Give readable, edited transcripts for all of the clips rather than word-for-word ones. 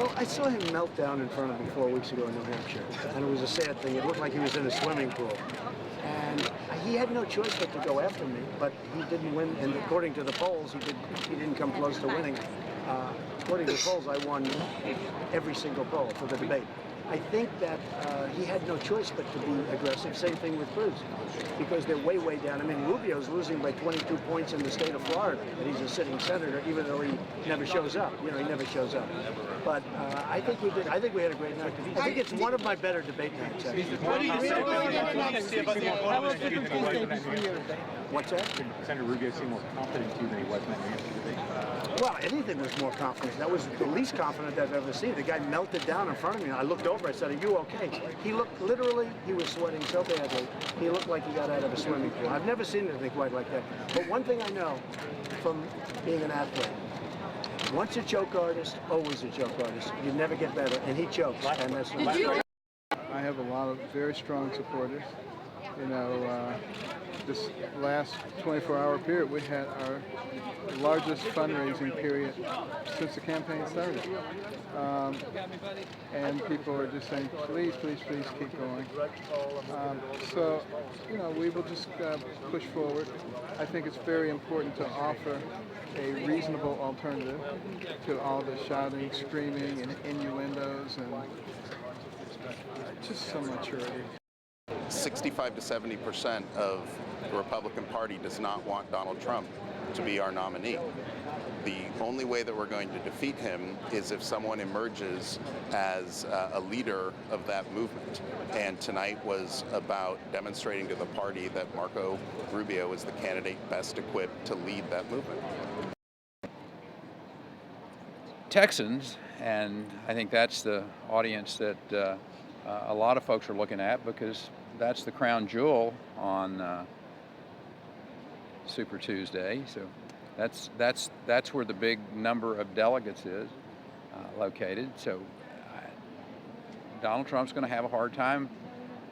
Well, I saw him melt down in front of me 4 weeks ago in New Hampshire, and it was a sad thing. It looked like he was in a swimming pool. And he had no choice but to go after me, but he didn't win. And according to the polls, he didn't come close to winning. According to the polls, I won every single poll for the debate. I think that he had no choice but to be aggressive. Same thing with Cruz, because they're way, way down. I mean, Rubio's losing by 22 points in the state of Florida, and he's a sitting senator, even though he never shows up. You know, he never shows up. But I think we did. I think we had a great night. I think it's one of my better debate nights. Actually. What do you say about the What's that? Senator Rubio seemed more confident to you than he was in that New Hampshire debate. Well, anything was more confident. That was the least confident I've ever seen. The guy melted down in front of me. I looked over. I said, "Are you okay?" He looked literally. He was sweating so badly. He looked like he got out of a swimming pool. I've never seen anything quite like that. But one thing I know from being an athlete: once a joke artist, always a joke artist. You never get better. And he chokes. And that's I have a lot of very strong supporters. You know, this last 24-hour period, we had our largest fundraising period since the campaign started. And people are just saying, please, please, please keep going. So, you know, we will just push forward. I think it's very important to offer a reasonable alternative to all the shouting, screaming, and innuendos, and just some maturity. 65 to 70% of the Republican Party does not want Donald Trump to be our nominee. The only way that we're going to defeat him is if someone emerges as a leader of that movement. And tonight was about demonstrating to the party that Marco Rubio is the candidate best equipped to lead that movement. Texans, and I think that's the audience that a lot of folks are looking at, because that's the crown jewel on Super Tuesday. So that's where the big number of delegates is located. So Donald Trump's going to have a hard time,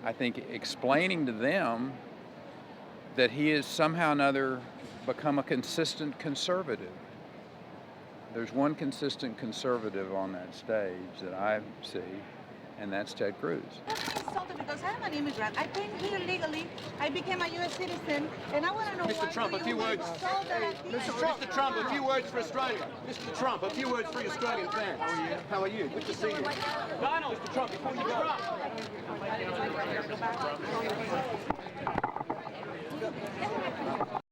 I think, explaining to them that he has somehow or another become a consistent conservative. There's one consistent conservative on that stage that I see, and that's Ted Cruz. I'm insulted because I'm an immigrant. I came here legally. I became a U.S. citizen, and I want to know Mr. Trump, a few words. Mr. Trump, a few words for Australia. Mr. Trump, a few words for Australian fans. How are you? Good to see you. Donald, Mr. Trump, before you go.